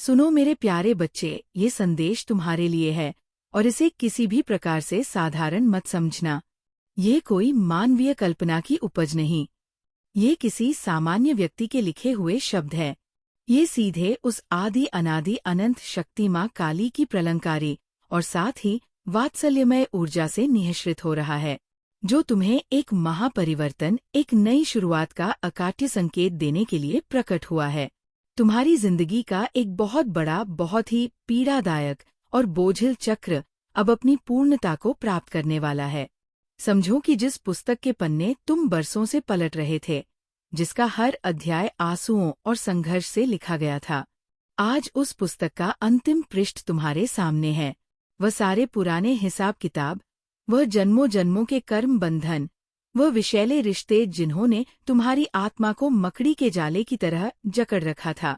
सुनो मेरे प्यारे बच्चे, ये संदेश तुम्हारे लिए है और इसे किसी भी प्रकार से साधारण मत समझना। ये कोई मानवीय कल्पना की उपज नहीं। ये किसी सामान्य व्यक्ति के लिखे हुए शब्द है। ये सीधे उस आदि अनादि अनंत शक्ति माँ काली की प्रलंकारी और साथ ही वात्सल्यमय ऊर्जा से निःसृत हो रहा है, जो तुम्हें एक महापरिवर्तन, एक नई शुरुआत का अकाट्य संकेत देने के लिए प्रकट हुआ है। तुम्हारी जिंदगी का एक बहुत बड़ा, बहुत ही पीड़ादायक और बोझिल चक्र अब अपनी पूर्णता को प्राप्त करने वाला है। समझो कि जिस पुस्तक के पन्ने तुम बरसों से पलट रहे थे, जिसका हर अध्याय आंसुओं और संघर्ष से लिखा गया था, आज उस पुस्तक का अंतिम पृष्ठ तुम्हारे सामने है। वह सारे पुराने हिसाब किताब, वह जन्मों जन्मों के कर्म बंधन, वह विषैले रिश्ते जिन्होंने तुम्हारी आत्मा को मकड़ी के जाले की तरह जकड़ रखा था,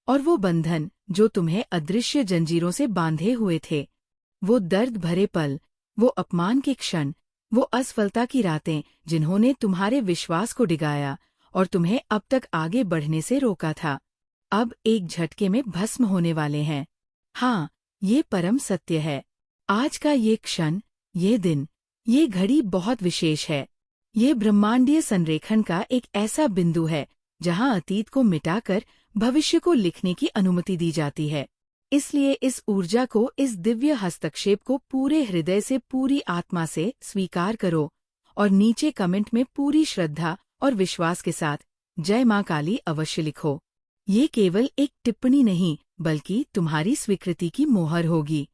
और वो बंधन जो तुम्हें अदृश्य जंजीरों से बांधे हुए थे, वो दर्द भरे पल, वो अपमान के क्षण, वो असफलता की रातें जिन्होंने तुम्हारे विश्वास को डिगाया और तुम्हें अब तक आगे बढ़ने से रोका था, अब एक झटके में भस्म होने वाले हैं। हाँ, ये परम सत्य है। आज का ये क्षण, ये दिन, ये घड़ी बहुत विशेष है। ये ब्रह्मांडीय संरेखण का एक ऐसा बिंदु है जहाँ अतीत को मिटाकर भविष्य को लिखने की अनुमति दी जाती है। इसलिए इस ऊर्जा को, इस दिव्य हस्तक्षेप को पूरे हृदय से, पूरी आत्मा से स्वीकार करो और नीचे कमेंट में पूरी श्रद्धा और विश्वास के साथ जय माँ काली अवश्य लिखो। ये केवल एक टिप्पणी नहीं, बल्कि तुम्हारी स्वीकृति की मोहर होगी।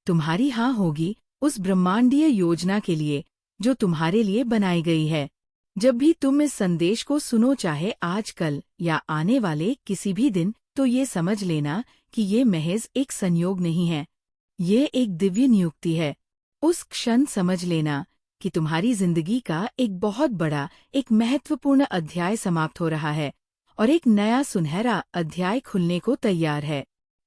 तुम्हारी हाँ होगी उस ब्रह्मांडीय योजना के लिए जो तुम्हारे लिए बनाई गई है। जब भी तुम इस संदेश को सुनो, चाहे आज, कल या आने वाले किसी भी दिन, तो ये समझ लेना कि ये महज एक संयोग नहीं है, ये एक दिव्य नियुक्ति है। उस क्षण समझ लेना कि तुम्हारी जिंदगी का एक बहुत बड़ा, एक महत्वपूर्ण अध्याय समाप्त हो रहा है और एक नया सुनहरा अध्याय खुलने को तैयार है।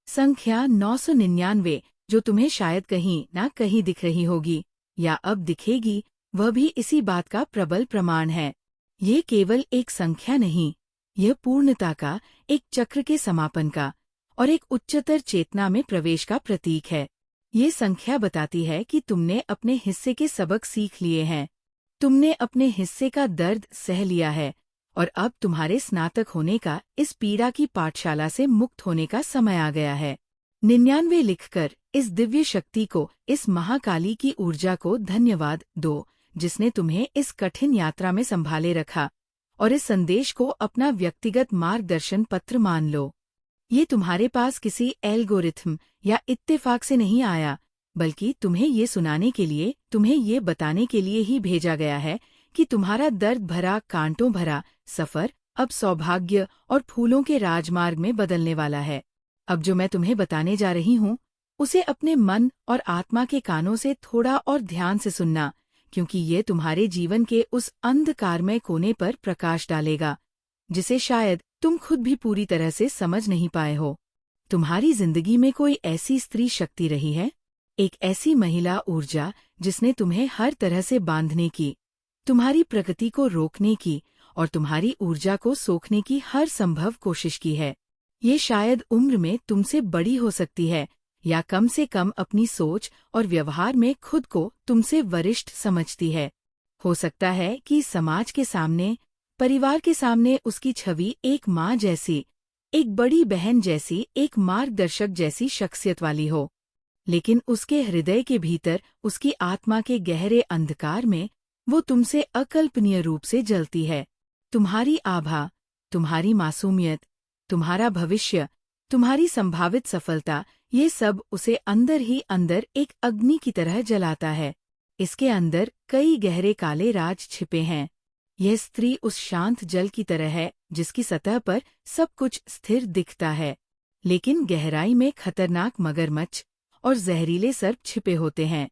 संख्या 999, जो तुम्हें शायद कहीं ना कहीं दिख रही होगी या अब दिखेगी, वह भी इसी बात का प्रबल प्रमाण है। ये केवल एक संख्या नहीं, यह पूर्णता का, एक चक्र के समापन का और एक उच्चतर चेतना में प्रवेश का प्रतीक है। ये संख्या बताती है कि तुमने अपने हिस्से के सबक सीख लिए हैं, तुमने अपने हिस्से का दर्द सह लिया है और अब तुम्हारे स्नातक होने का, इस पीड़ा की पाठशाला से मुक्त होने का समय आ गया है। 99 लिखकर इस दिव्य शक्ति को, इस महाकाली की ऊर्जा को धन्यवाद दो, जिसने तुम्हें इस कठिन यात्रा में संभाले रखा, और इस संदेश को अपना व्यक्तिगत मार्गदर्शन पत्र मान लो। ये तुम्हारे पास किसी एल्गोरिथम या इत्तेफाक से नहीं आया, बल्कि तुम्हें ये सुनाने के लिए, तुम्हें ये बताने के लिए ही भेजा गया है कि तुम्हारा दर्द भरा, कांटों भरा सफर अब सौभाग्य और फूलों के राजमार्ग में बदलने वाला है। अब जो मैं तुम्हें बताने जा रही हूँ, उसे अपने मन और आत्मा के कानों से थोड़ा और ध्यान से सुनना, क्योंकि ये तुम्हारे जीवन के उस अंधकारमय कोने पर प्रकाश डालेगा जिसे शायद तुम खुद भी पूरी तरह से समझ नहीं पाए हो। तुम्हारी जिंदगी में कोई ऐसी स्त्री शक्ति रही है, एक ऐसी महिला ऊर्जा जिसने तुम्हें हर तरह से बांधने की, तुम्हारी प्रगति को रोकने की और तुम्हारी ऊर्जा को सोखने की हर संभव कोशिश की है। ये शायद उम्र में तुमसे बड़ी हो सकती है या कम से कम अपनी सोच और व्यवहार में खुद को तुमसे वरिष्ठ समझती है। हो सकता है कि समाज के सामने, परिवार के सामने उसकी छवि एक माँ जैसी, एक बड़ी बहन जैसी, एक मार्गदर्शक जैसी शख्सियत वाली हो, लेकिन उसके हृदय के भीतर, उसकी आत्मा के गहरे अंधकार में वो तुमसे अकल्पनीय रूप से जलती है। तुम्हारी आभा, तुम्हारी मासूमियत, तुम्हारा भविष्य, तुम्हारी संभावित सफलता, ये सब उसे अंदर ही अंदर एक अग्नि की तरह जलाता है। इसके अंदर कई गहरे काले राज छिपे हैं। यह स्त्री उस शांत जल की तरह है जिसकी सतह पर सब कुछ स्थिर दिखता है, लेकिन गहराई में खतरनाक मगरमच्छ और जहरीले सर्प छिपे होते हैं।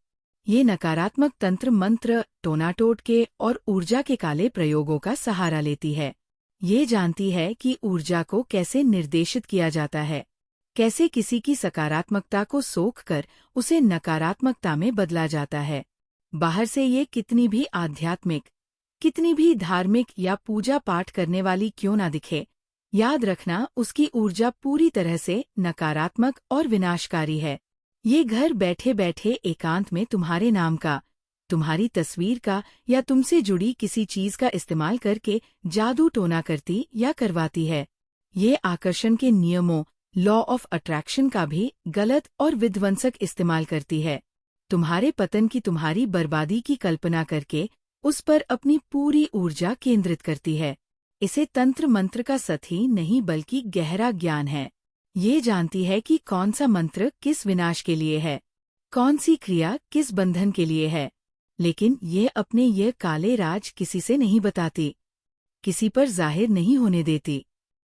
ये नकारात्मक तंत्र मंत्र, टोनाटोटके और ऊर्जा के काले प्रयोगों का सहारा लेती है। ये जानती है कि ऊर्जा को कैसे निर्देशित किया जाता है, कैसे किसी की सकारात्मकता को सोखकर उसे नकारात्मकता में बदला जाता है। बाहर से ये कितनी भी आध्यात्मिक, कितनी भी धार्मिक या पूजा पाठ करने वाली क्यों ना दिखे, याद रखना, उसकी ऊर्जा पूरी तरह से नकारात्मक और विनाशकारी है। ये घर बैठे बैठे एकांत में तुम्हारे नाम का, तुम्हारी तस्वीर का या तुमसे जुड़ी किसी चीज का इस्तेमाल करके जादू टोना करती या करवाती है। ये आकर्षण के नियमों, लॉ ऑफ अट्रैक्शन का भी गलत और विध्वंसक इस्तेमाल करती है। तुम्हारे पतन की, तुम्हारी बर्बादी की कल्पना करके उस पर अपनी पूरी ऊर्जा केंद्रित करती है। इसे तंत्र मंत्र का सतही नहीं बल्कि गहरा ज्ञान है। ये जानती है कि कौन सा मंत्र किस विनाश के लिए है, कौन सी क्रिया किस बंधन के लिए है, लेकिन ये अपने ये काले राज किसी से नहीं बताती, किसी पर जाहिर नहीं होने देती।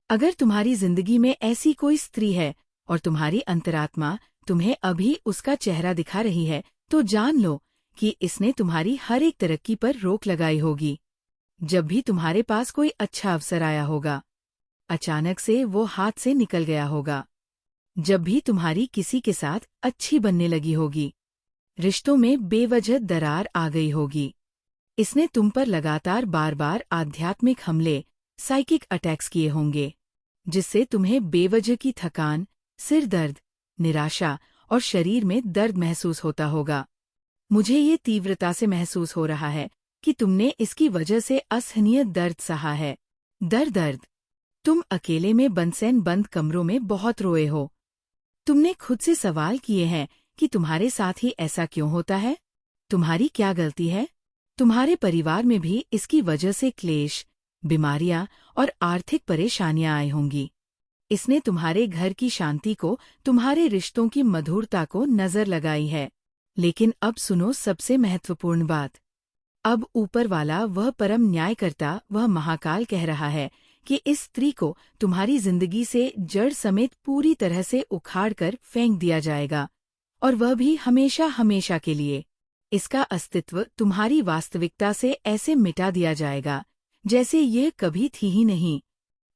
अगर तुम्हारी जिंदगी में ऐसी कोई स्त्री है और तुम्हारी अंतरात्मा तुम्हें अभी उसका चेहरा दिखा रही है, तो जान लो कि इसने तुम्हारी हर एक तरक्की पर रोक लगाई होगी। जब भी तुम्हारे पास कोई अच्छा अवसर आया होगा, अचानक से वो हाथ से निकल गया होगा। जब भी तुम्हारी किसी के साथ अच्छी बनने लगी होगी, रिश्तों में बेवजह दरार आ गई होगी, इसने तुम पर लगातार बार बार आध्यात्मिक हमले, साइकिक अटैक्स किए होंगे, जिससे तुम्हें बेवजह की थकान, सिर दर्द, निराशा और शरीर में दर्द महसूस होता होगा। मुझे ये तीव्रता से महसूस हो रहा है कि तुमने इसकी वजह से असहनीय दर्द सहा है। दर्द। तुम अकेले में बंद कमरों में बहुत रोए हो। तुमने खुद से सवाल किए हैं कि तुम्हारे साथ ही ऐसा क्यों होता है? तुम्हारी क्या गलती है? तुम्हारे परिवार में भी इसकी वजह से क्लेश, बीमारियां और आर्थिक परेशानियां आई होंगी। इसने तुम्हारे घर की शांति को, तुम्हारे रिश्तों की मधुरता को नजर लगाई है। लेकिन अब सुनो सबसे महत्वपूर्ण बात। अब ऊपर वाला, वह परम न्यायकर्ता, वह महाकाल कह रहा है कि इस स्त्री को तुम्हारी जिंदगी से जड़ समेत पूरी तरह से उखाड़कर फेंक दिया जाएगा, और वह भी हमेशा हमेशा के लिए। इसका अस्तित्व तुम्हारी वास्तविकता से ऐसे मिटा दिया जाएगा जैसे ये कभी थी ही नहीं।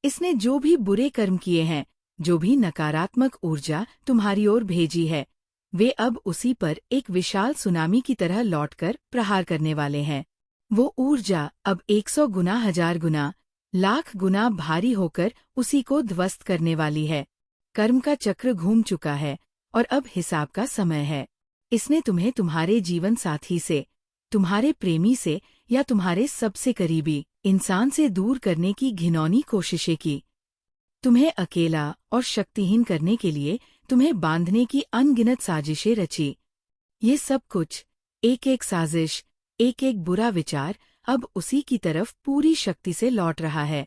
इसने जो भी बुरे कर्म किए हैं, जो भी नकारात्मक ऊर्जा तुम्हारी ओर भेजी है, वे अब उसी पर एक विशाल सुनामी की तरह लौटकर प्रहार करने वाले हैं। वो ऊर्जा अब 100 गुना, 1000 गुना, लाख गुना भारी होकर उसी को ध्वस्त करने वाली है। कर्म का चक्र घूम चुका है और अब हिसाब का समय है। इसने तुम्हें तुम्हारे जीवन साथी से, तुम्हारे प्रेमी से या तुम्हारे सबसे करीबी इंसान से दूर करने की घिनौनी कोशिशें की। तुम्हें अकेला और शक्तिहीन करने के लिए तुम्हें बांधने की अनगिनत साजिशें रची। ये सब कुछ, एक एक साजिश, एक एक बुरा विचार अब उसी की तरफ पूरी शक्ति से लौट रहा है।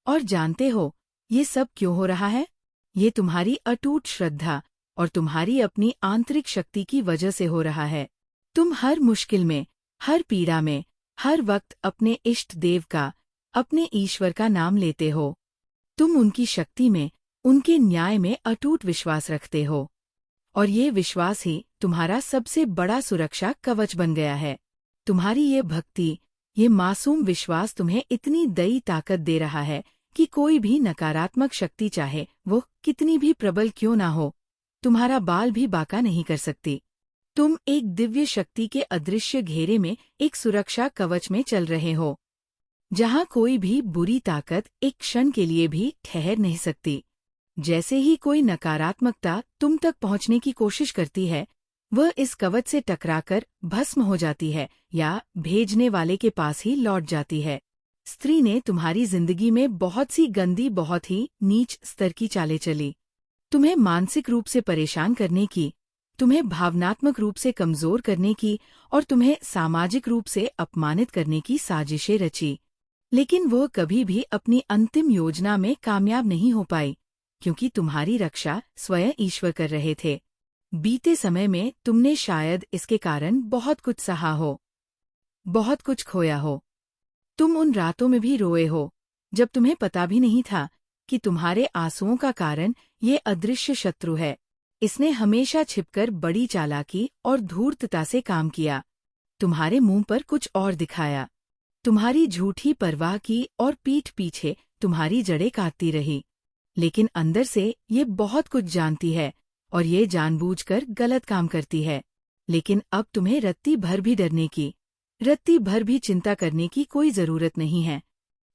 और जानते हो ये सब क्यों हो रहा है? ये तुम्हारी अटूट श्रद्धा और तुम्हारी अपनी आंतरिक शक्ति की वजह से हो रहा है। तुम हर मुश्किल में, हर पीड़ा में, हर वक्त अपने इष्ट देव का, अपने ईश्वर का नाम लेते हो। तुम उनकी शक्ति में, उनके न्याय में अटूट विश्वास रखते हो, और ये विश्वास ही तुम्हारा सबसे बड़ा सुरक्षा कवच बन गया है। तुम्हारी ये भक्ति, ये मासूम विश्वास तुम्हें इतनी दई ताकत दे रहा है कि कोई भी नकारात्मक शक्ति, चाहे वो कितनी भी प्रबल क्यों ना हो, तुम्हारा बाल भी बांका नहीं कर सकती। तुम एक दिव्य शक्ति के अदृश्य घेरे में, एक सुरक्षा कवच में चल रहे हो, जहां कोई भी बुरी ताकत एक क्षण के लिए भी ठहर नहीं सकती। जैसे ही कोई नकारात्मकता तुम तक पहुंचने की कोशिश करती है, वह इस कवच से टकराकर भस्म हो जाती है या भेजने वाले के पास ही लौट जाती है। स्त्री ने तुम्हारी जिंदगी में बहुत सी गंदी, बहुत ही नीच स्तर की चालें चली। तुम्हें मानसिक रूप से परेशान करने की, तुम्हें भावनात्मक रूप से कमजोर करने की और तुम्हें सामाजिक रूप से अपमानित करने की साजिशें रची। लेकिन वो कभी भी अपनी अंतिम योजना में कामयाब नहीं हो पाई, क्योंकि तुम्हारी रक्षा स्वयं ईश्वर कर रहे थे। बीते समय में तुमने शायद इसके कारण बहुत कुछ सहा हो, बहुत कुछ खोया हो। तुम उन रातों में भी रोए हो जब तुम्हें पता भी नहीं था कि तुम्हारे आंसुओं का कारण ये अदृश्य शत्रु है। इसने हमेशा छिपकर बड़ी चालाकी और धूर्तता से काम किया, तुम्हारे मुंह पर कुछ और दिखाया, तुम्हारी झूठी परवाह की और पीठ पीछे तुम्हारी जड़ें काटती रही। लेकिन अंदर से ये बहुत कुछ जानती है और ये जानबूझकर गलत काम करती है। लेकिन अब तुम्हें रत्ती भर भी डरने की, रत्ती भर भी चिंता करने की कोई जरूरत नहीं है।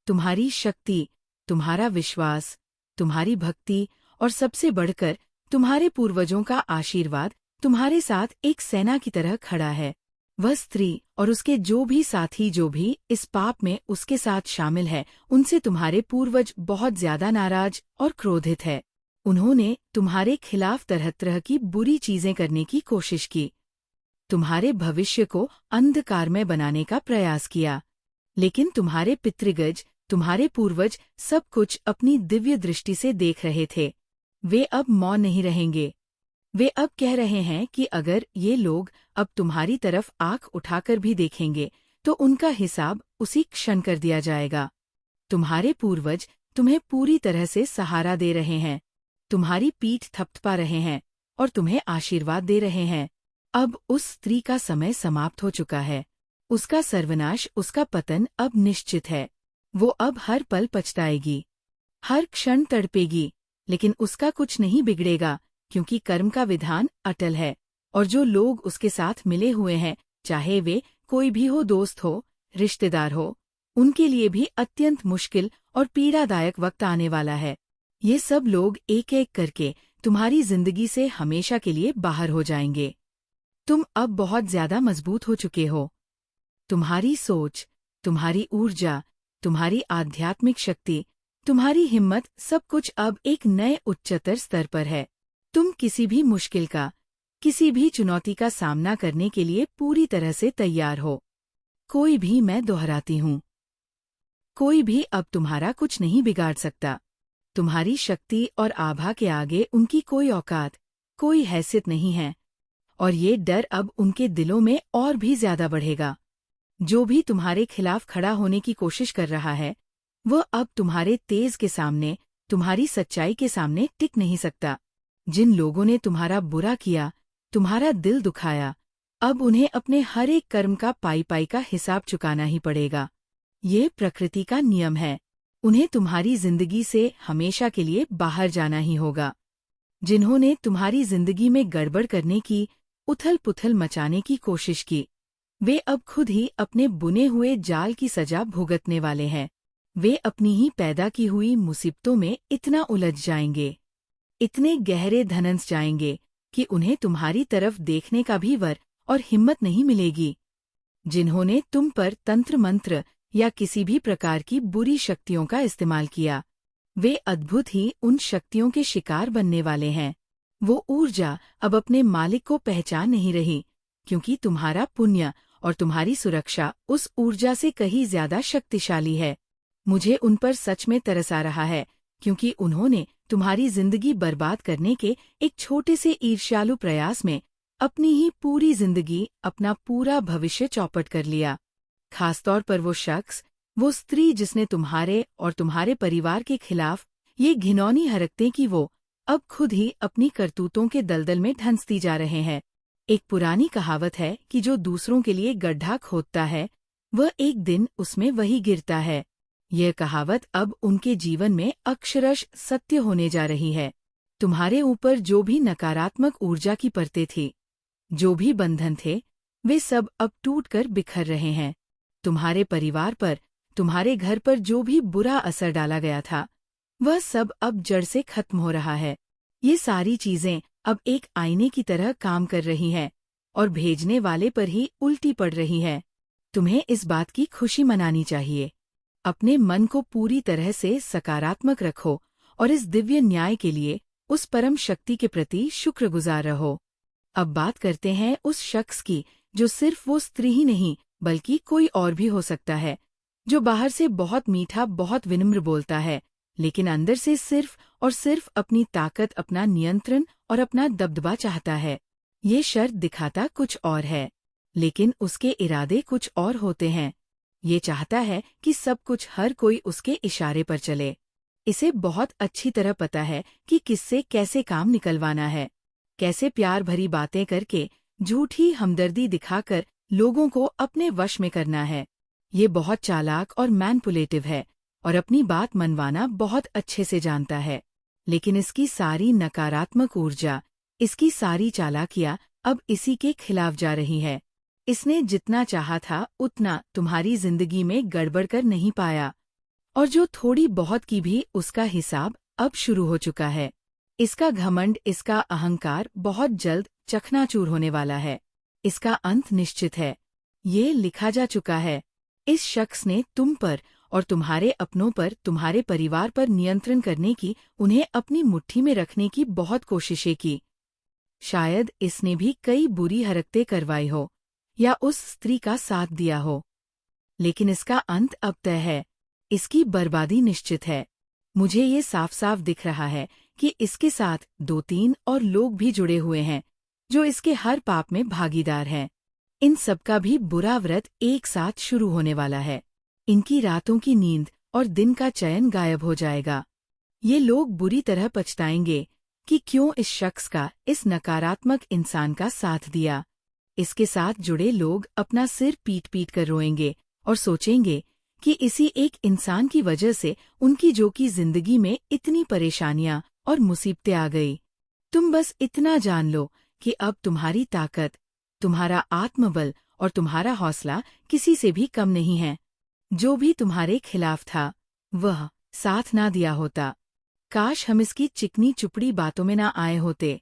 तुम्हारी शक्ति, तुम्हारा विश्वास, तुम्हारी भक्ति और सबसे बढ़कर तुम्हारे पूर्वजों का आशीर्वाद तुम्हारे साथ एक सेना की तरह खड़ा है। वह स्त्री और उसके जो भी साथी जो भी इस पाप में उसके साथ शामिल है, उनसे तुम्हारे पूर्वज बहुत ज्यादा नाराज और क्रोधित है। उन्होंने तुम्हारे खिलाफ तरह तरह की बुरी चीजें करने की कोशिश की, तुम्हारे भविष्य को अंधकारमय बनाने का प्रयास किया। लेकिन तुम्हारे पितृगज, तुम्हारे पूर्वज सब कुछ अपनी दिव्य दृष्टि से देख रहे थे। वे अब मौन नहीं रहेंगे। वे अब कह रहे हैं कि अगर ये लोग अब तुम्हारी तरफ आंख उठाकर भी देखेंगे तो उनका हिसाब उसी क्षण कर दिया जाएगा। तुम्हारे पूर्वज तुम्हें पूरी तरह से सहारा दे रहे हैं, तुम्हारी पीठ थपथपा रहे हैं और तुम्हें आशीर्वाद दे रहे हैं। अब उस स्त्री का समय समाप्त हो चुका है। उसका सर्वनाश, उसका पतन अब निश्चित है। वो अब हर पल पछताएगी, हर क्षण तड़पेगी, लेकिन उसका कुछ नहीं बिगड़ेगा क्योंकि कर्म का विधान अटल है। और जो लोग उसके साथ मिले हुए हैं, चाहे वे कोई भी हो, दोस्त हो, रिश्तेदार हो, उनके लिए भी अत्यंत मुश्किल और पीड़ादायक वक्त आने वाला है। ये सब लोग एक एक करके तुम्हारी जिंदगी से हमेशा के लिए बाहर हो जाएंगे। तुम अब बहुत ज्यादा मजबूत हो चुके हो। तुम्हारी सोच, तुम्हारी ऊर्जा, तुम्हारी आध्यात्मिक शक्ति, तुम्हारी हिम्मत, सब कुछ अब एक नए उच्चतर स्तर पर है। तुम किसी भी मुश्किल का, किसी भी चुनौती का सामना करने के लिए पूरी तरह से तैयार हो। कोई भी, मैं दोहराती हूँ, कोई भी अब तुम्हारा कुछ नहीं बिगाड़ सकता। तुम्हारी शक्ति और आभा के आगे उनकी कोई औकात, कोई हैसियत नहीं है। और ये डर अब उनके दिलों में और भी ज्यादा बढ़ेगा। जो भी तुम्हारे खिलाफ खड़ा होने की कोशिश कर रहा है, वह अब तुम्हारे तेज के सामने, तुम्हारी सच्चाई के सामने टिक नहीं सकता। जिन लोगों ने तुम्हारा बुरा किया, तुम्हारा दिल दुखाया, अब उन्हें अपने हर एक कर्म का पाई पाई का हिसाब चुकाना ही पड़ेगा। ये प्रकृति का नियम है। उन्हें तुम्हारी जिंदगी से हमेशा के लिए बाहर जाना ही होगा। जिन्होंने तुम्हारी जिंदगी में गड़बड़ करने की, उथल पुथल मचाने की कोशिश की, वे अब खुद ही अपने बुने हुए जाल की सजा भुगतने वाले हैं। वे अपनी ही पैदा की हुई मुसीबतों में इतना उलझ जाएंगे, इतने गहरे धनंस जाएंगे कि उन्हें तुम्हारी तरफ देखने का भी वर और हिम्मत नहीं मिलेगी। जिन्होंने तुम पर तंत्र मंत्र या किसी भी प्रकार की बुरी शक्तियों का इस्तेमाल किया, वे अद्भुत ही उन शक्तियों के शिकार बनने वाले हैं। वो ऊर्जा अब अपने मालिक को पहचान नहीं रही, क्योंकि तुम्हारा पुण्य और तुम्हारी सुरक्षा उस ऊर्जा से कहीं ज्यादा शक्तिशाली है। मुझे उन पर सच में तरस आ रहा है, क्योंकि उन्होंने तुम्हारी जिंदगी बर्बाद करने के एक छोटे से ईर्ष्यालु प्रयास में अपनी ही पूरी जिंदगी, अपना पूरा भविष्य चौपट कर लिया। खासतौर पर वो शख्स, वो स्त्री जिसने तुम्हारे और तुम्हारे परिवार के खिलाफ ये घिनौनी हरकतें की, वो अब खुद ही अपनी करतूतों के दलदल में धंसती जा रहे हैं। एक पुरानी कहावत है कि जो दूसरों के लिए गड्ढा खोदता है, वह एक दिन उसमें वही गिरता है। यह कहावत अब उनके जीवन में अक्षरश सत्य होने जा रही है। तुम्हारे ऊपर जो भी नकारात्मक ऊर्जा की परतें थी, जो भी बंधन थे, वे सब अब टूटकर बिखर रहे हैं। तुम्हारे परिवार पर, तुम्हारे घर पर जो भी बुरा असर डाला गया था, वह सब अब जड़ से खत्म हो रहा है। ये सारी चीजें अब एक आईने की तरह काम कर रही हैं और भेजने वाले पर ही उल्टी पड़ रही हैं। तुम्हें इस बात की खुशी मनानी चाहिए। अपने मन को पूरी तरह से सकारात्मक रखो और इस दिव्य न्याय के लिए उस परम शक्ति के प्रति शुक्रगुजार रहो। अब बात करते हैं उस शख्स की, जो सिर्फ वो स्त्री ही नहीं बल्कि कोई और भी हो सकता है, जो बाहर से बहुत मीठा, बहुत विनम्र बोलता है, लेकिन अंदर से सिर्फ और सिर्फ अपनी ताकत, अपना नियंत्रण और अपना दबदबा चाहता है। ये शर्त दिखाता कुछ और है, लेकिन उसके इरादे कुछ और होते हैं। ये चाहता है कि सब कुछ, हर कोई उसके इशारे पर चले। इसे बहुत अच्छी तरह पता है कि किससे कैसे काम निकलवाना है, कैसे प्यार भरी बातें करके, झूठी हमदर्दी दिखाकर लोगों को अपने वश में करना है। ये बहुत चालाक और मैनिपुलेटिव है और अपनी बात मनवाना बहुत अच्छे से जानता है। लेकिन इसकी सारी नकारात्मक ऊर्जा, इसकी सारी चालाकियां अब इसी के खिलाफ जा रही है। इसने जितना चाहा था उतना तुम्हारी जिंदगी में गड़बड़ कर नहीं पाया, और जो थोड़ी बहुत की भी, उसका हिसाब अब शुरू हो चुका है। इसका घमंड, इसका अहंकार बहुत जल्द चकनाचूर होने वाला है। इसका अंत निश्चित है। ये लिखा जा चुका है। इस शख्स ने तुम पर और तुम्हारे अपनों पर, तुम्हारे परिवार पर नियंत्रण करने की, उन्हें अपनी मुट्ठी में रखने की बहुत कोशिशें की। शायद इसने भी कई बुरी हरकतें करवाई हो या उस स्त्री का साथ दिया हो, लेकिन इसका अंत अब तय है। इसकी बर्बादी निश्चित है। मुझे ये साफ साफ दिख रहा है कि इसके साथ 2-3 और लोग भी जुड़े हुए हैं जो इसके हर पाप में भागीदार हैं। इन सबका भी बुरा व्रत एक साथ शुरू होने वाला है। इनकी रातों की नींद और दिन का चयन गायब हो जाएगा। ये लोग बुरी तरह पछताएंगे कि क्यों इस शख्स का, इस नकारात्मक इंसान का साथ दिया। इसके साथ जुड़े लोग अपना सिर पीट पीट कर रोएंगे और सोचेंगे कि इसी एक इंसान की वजह से उनकी जो की जिंदगी में इतनी परेशानियां और मुसीबतें आ गई। तुम बस इतना जान लो कि अब तुम्हारी ताकत, तुम्हारा आत्मबल और तुम्हारा हौसला किसी से भी कम नहीं है। जो भी तुम्हारे खिलाफ था, वह साथ ना दिया होता। काश हम इसकी चिकनी चुपड़ी बातों में ना आए होते।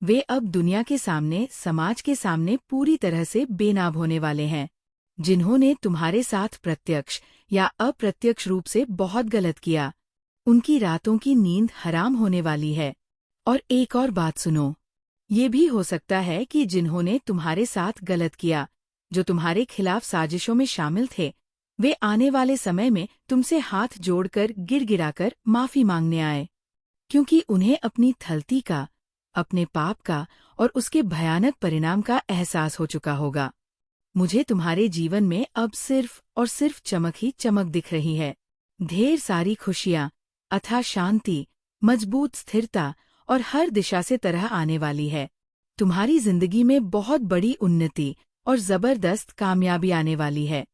वे अब दुनिया के सामने, समाज के सामने पूरी तरह से बेनाब होने वाले हैं। जिन्होंने तुम्हारे साथ प्रत्यक्ष या अप्रत्यक्ष रूप से बहुत गलत किया, उनकी रातों की नींद हराम होने वाली है। और एक और बात सुनो, ये भी हो सकता है कि जिन्होंने तुम्हारे साथ गलत किया, जो तुम्हारे खिलाफ साजिशों में शामिल थे, वे आने वाले समय में तुमसे हाथ जोड़कर, गिड़गिड़ाकर माफी मांगने आए, क्योंकि उन्हें अपनी थलती का, अपने पाप का और उसके भयानक परिणाम का एहसास हो चुका होगा। मुझे तुम्हारे जीवन में अब सिर्फ और सिर्फ चमक ही चमक दिख रही है। ढेर सारी खुशियां, अथाह शांति, मजबूत स्थिरता और हर दिशा से तरह आने वाली है। तुम्हारी जिंदगी में बहुत बड़ी उन्नति और जबरदस्त कामयाबी आने वाली है।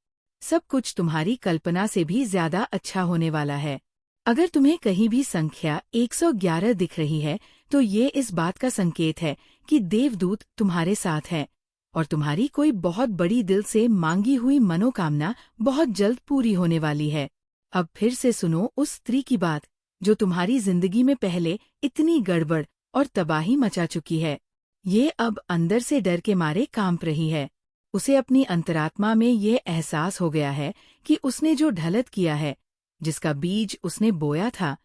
सब कुछ तुम्हारी कल्पना से भी ज्यादा अच्छा होने वाला है। अगर तुम्हें कहीं भी संख्या 111 दिख रही है, तो ये इस बात का संकेत है कि देवदूत तुम्हारे साथ है और तुम्हारी कोई बहुत बड़ी दिल से मांगी हुई मनोकामना बहुत जल्द पूरी होने वाली है। अब फिर से सुनो उस स्त्री की बात जो तुम्हारी जिंदगी में पहले इतनी गड़बड़ और तबाही मचा चुकी है। ये अब अंदर से डर के मारे कांप रही है। उसे अपनी अंतरात्मा में ये एहसास हो गया है कि उसने जो ढलत किया है, जिसका बीज उसने बोया था,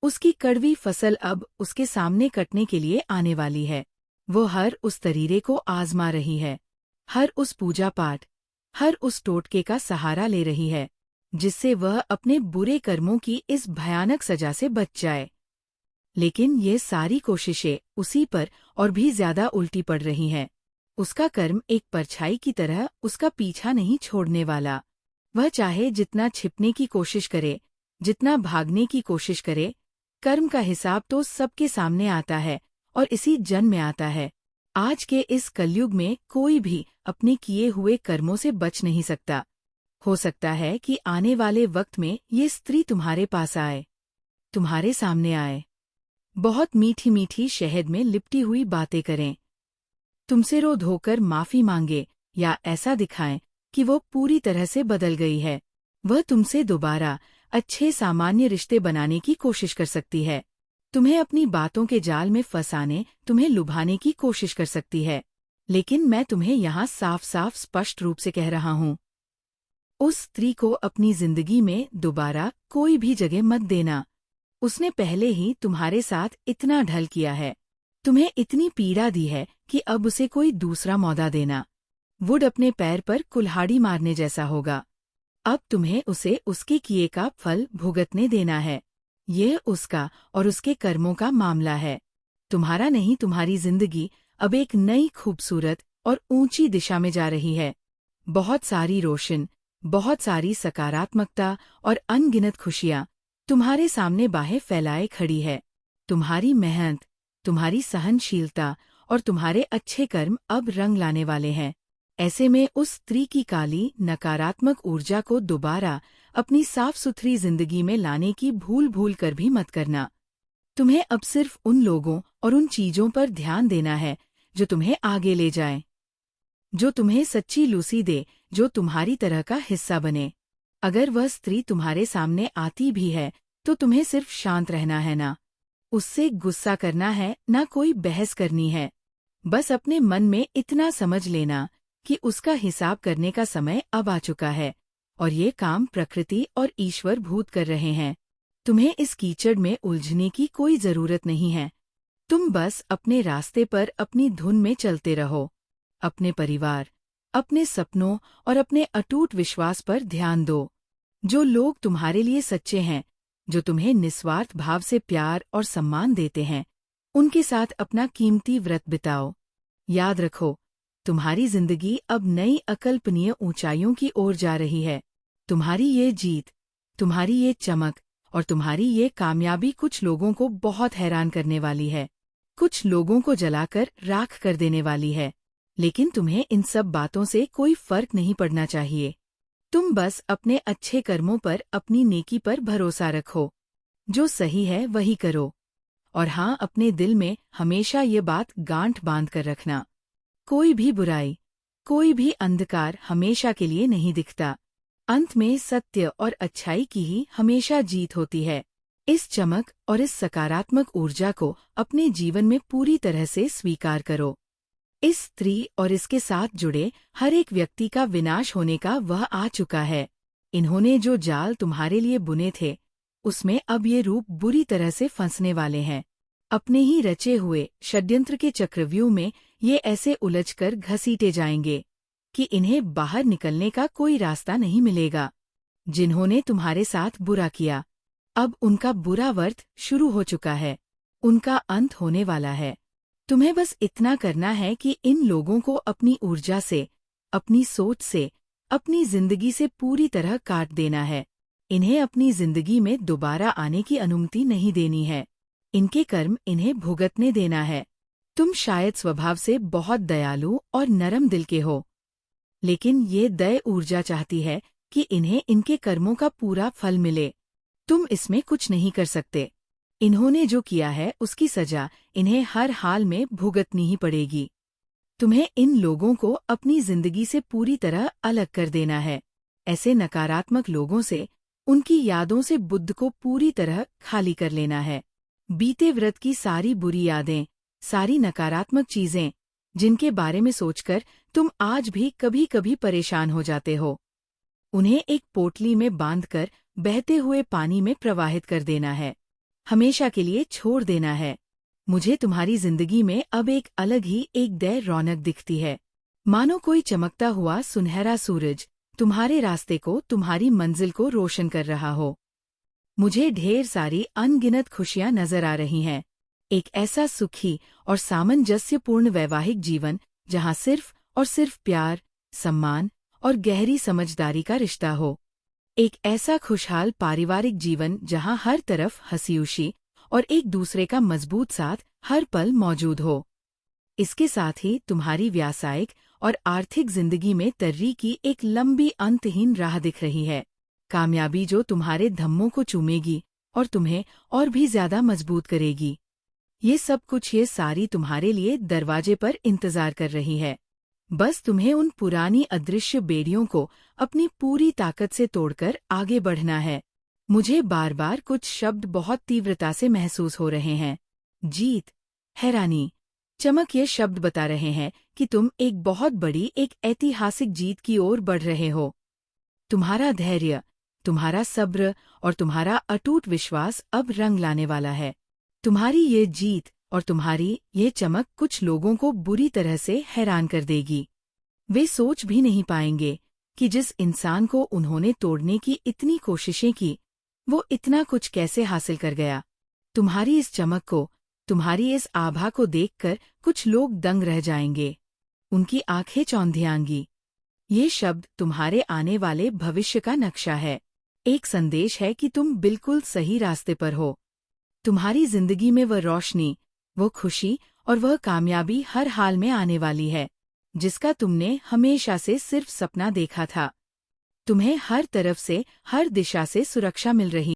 उसकी कड़वी फसल अब उसके सामने कटने के लिए आने वाली है। वो हर उस तरीरे को आजमा रही है, हर उस पूजा पाठ, हर उस टोटके का सहारा ले रही है, जिससे वह अपने बुरे कर्मों की इस भयानक सजा से बच जाए। लेकिन ये सारी कोशिशें उसी पर और भी ज्यादा उल्टी पड़ रही हैं। उसका कर्म एक परछाई की तरह उसका पीछा नहीं छोड़ने वाला। वह चाहे जितना छिपने की कोशिश करे, जितना भागने की कोशिश करे, कर्म का हिसाब तो सबके सामने आता है और इसी जन्म में आता है। आज के इस कलयुग में कोई भी अपने किए हुए कर्मों से बच नहीं सकता। हो सकता है कि आने वाले वक्त में ये स्त्री तुम्हारे पास आए, तुम्हारे सामने आए, बहुत मीठी मीठी शहद में लिपटी हुई बातें करें, तुमसे रो धोकर माफी मांगे या ऐसा दिखाएं कि वो पूरी तरह से बदल गई है। वह तुमसे दोबारा अच्छे सामान्य रिश्ते बनाने की कोशिश कर सकती है। तुम्हें अपनी बातों के जाल में फंसाने, तुम्हें लुभाने की कोशिश कर सकती है। लेकिन मैं तुम्हें यहाँ साफ साफ स्पष्ट रूप से कह रहा हूँ, उस स्त्री को अपनी जिंदगी में दोबारा कोई भी जगह मत देना। उसने पहले ही तुम्हारे साथ इतना ढल किया है, तुम्हें इतनी पीड़ा दी है कि अब उसे कोई दूसरा मौका देना वुड अपने पैर पर कुल्हाड़ी मारने जैसा होगा। अब तुम्हें उसे उसके किए का फल भुगतने देना है। यह उसका और उसके कर्मों का मामला है, तुम्हारा नहीं। तुम्हारी जिंदगी अब एक नई खूबसूरत और ऊंची दिशा में जा रही है। बहुत सारी रोशन, बहुत सारी सकारात्मकता और अनगिनत खुशियाँ तुम्हारे सामने बाहें फैलाए खड़ी है। तुम्हारी मेहनत, तुम्हारी सहनशीलता और तुम्हारे अच्छे कर्म अब रंग लाने वाले हैं। ऐसे में उस स्त्री की काली नकारात्मक ऊर्जा को दोबारा अपनी साफ सुथरी जिंदगी में लाने की भूल भूल कर भी मत करना। तुम्हें अब सिर्फ उन लोगों और उन चीजों पर ध्यान देना है जो तुम्हें आगे ले जाएं, जो तुम्हें सच्ची लूसी दे, जो तुम्हारी तरह का हिस्सा बने। अगर वह स्त्री तुम्हारे सामने आती भी है तो तुम्हें सिर्फ शांत रहना है ना, उससे गुस्सा करना है, ना कोई बहस करनी है। बस अपने मन में इतना समझ लेना कि उसका हिसाब करने का समय अब आ चुका है और ये काम प्रकृति और ईश्वर भूत कर रहे हैं। तुम्हें इस कीचड़ में उलझने की कोई जरूरत नहीं है। तुम बस अपने रास्ते पर अपनी धुन में चलते रहो। अपने परिवार, अपने सपनों और अपने अटूट विश्वास पर ध्यान दो। जो लोग तुम्हारे लिए सच्चे हैं, जो तुम्हें निस्वार्थ भाव से प्यार और सम्मान देते हैं, उनके साथ अपना कीमती व्रत बिताओ। याद रखो, तुम्हारी जिंदगी अब नई अकल्पनीय ऊंचाइयों की ओर जा रही है। तुम्हारी ये जीत, तुम्हारी ये चमक और तुम्हारी ये कामयाबी कुछ लोगों को बहुत हैरान करने वाली है, कुछ लोगों को जलाकर राख कर देने वाली है। लेकिन तुम्हें इन सब बातों से कोई फर्क नहीं पड़ना चाहिए। तुम बस अपने अच्छे कर्मों पर, अपनी नेकी पर भरोसा रखो। जो सही है वही करो। और हाँ, अपने दिल में हमेशा ये बात गांठ बांध कर रखना, कोई भी बुराई, कोई भी अंधकार हमेशा के लिए नहीं दिखता। अंत में सत्य और अच्छाई की ही हमेशा जीत होती है। इस चमक और इस सकारात्मक ऊर्जा को अपने जीवन में पूरी तरह से स्वीकार करो। इस स्त्री और इसके साथ जुड़े हर एक व्यक्ति का विनाश होने का वह आ चुका है। इन्होंने जो जाल तुम्हारे लिए बुने थे, उसमें अब ये रूप बुरी तरह से फंसने वाले हैं। अपने ही रचे हुए षड्यंत्र के चक्रव्यूह में ये ऐसे उलझकर घसीटे जाएंगे कि इन्हें बाहर निकलने का कोई रास्ता नहीं मिलेगा। जिन्होंने तुम्हारे साथ बुरा किया, अब उनका बुरा वक्त शुरू हो चुका है, उनका अंत होने वाला है। तुम्हें बस इतना करना है कि इन लोगों को अपनी ऊर्जा से, अपनी सोच से, अपनी जिंदगी से पूरी तरह काट देना है। इन्हें अपनी जिंदगी में दोबारा आने की अनुमति नहीं देनी है। इनके कर्म इन्हें भुगतने देना है। तुम शायद स्वभाव से बहुत दयालु और नरम दिल के हो, लेकिन ये दया ऊर्जा चाहती है कि इन्हें इनके कर्मों का पूरा फल मिले। तुम इसमें कुछ नहीं कर सकते। इन्होंने जो किया है उसकी सजा इन्हें हर हाल में भुगतनी ही पड़ेगी। तुम्हें इन लोगों को अपनी जिंदगी से पूरी तरह अलग कर देना है। ऐसे नकारात्मक लोगों से, उनकी यादों से बुद्ध को पूरी तरह खाली कर लेना है। बीते व्रत की सारी बुरी यादें, सारी नकारात्मक चीजें, जिनके बारे में सोचकर तुम आज भी कभी कभी परेशान हो जाते हो, उन्हें एक पोटली में बांधकर बहते हुए पानी में प्रवाहित कर देना है। हमेशा के लिए छोड़ देना है। मुझे तुम्हारी जिंदगी में अब एक अलग ही एक दया रौनक दिखती है, मानो कोई चमकता हुआ सुनहरा सूरज तुम्हारे रास्ते को, तुम्हारी मंजिल को रोशन कर रहा हो। मुझे ढेर सारी अनगिनत खुशियां नजर आ रही हैं। एक ऐसा सुखी और सामंजस्यपूर्ण वैवाहिक जीवन जहां सिर्फ और सिर्फ प्यार, सम्मान और गहरी समझदारी का रिश्ता हो। एक ऐसा खुशहाल पारिवारिक जीवन जहां हर तरफ हंसी-खुशी और एक दूसरे का मजबूत साथ हर पल मौजूद हो। इसके साथ ही तुम्हारी व्यावसायिक और आर्थिक जिंदगी में तरक्की की एक लंबी अंतहीन राह दिख रही है। कामयाबी जो तुम्हारे धम्मों को चूमेगी और तुम्हें और भी ज्यादा मजबूत करेगी। ये सब कुछ, ये सारी तुम्हारे लिए दरवाजे पर इंतजार कर रही है। बस तुम्हें उन पुरानी अदृश्य बेड़ियों को अपनी पूरी ताकत से तोड़कर आगे बढ़ना है। मुझे बार बार कुछ शब्द बहुत तीव्रता से महसूस हो रहे हैं। जीत, हैरानी, चमक, ये शब्द बता रहे हैं कि तुम एक बहुत बड़ी, एक ऐतिहासिक जीत की ओर बढ़ रहे हो। तुम्हारा धैर्य, तुम्हारा सब्र और तुम्हारा अटूट विश्वास अब रंग लाने वाला है। तुम्हारी ये जीत और तुम्हारी ये चमक कुछ लोगों को बुरी तरह से हैरान कर देगी। वे सोच भी नहीं पाएंगे कि जिस इंसान को उन्होंने तोड़ने की इतनी कोशिशें की, वो इतना कुछ कैसे हासिल कर गया। तुम्हारी इस चमक को, तुम्हारी इस आभा को देखकर कुछ लोग दंग रह जाएंगे, उनकी आंखें चौंधियाएंगी। ये शब्द तुम्हारे आने वाले भविष्य का नक्शा है, एक संदेश है कि तुम बिल्कुल सही रास्ते पर हो। तुम्हारी जिंदगी में वह रोशनी, वो खुशी और वह कामयाबी हर हाल में आने वाली है, जिसका तुमने हमेशा से सिर्फ सपना देखा था। तुम्हें हर तरफ से, हर दिशा से सुरक्षा मिल रही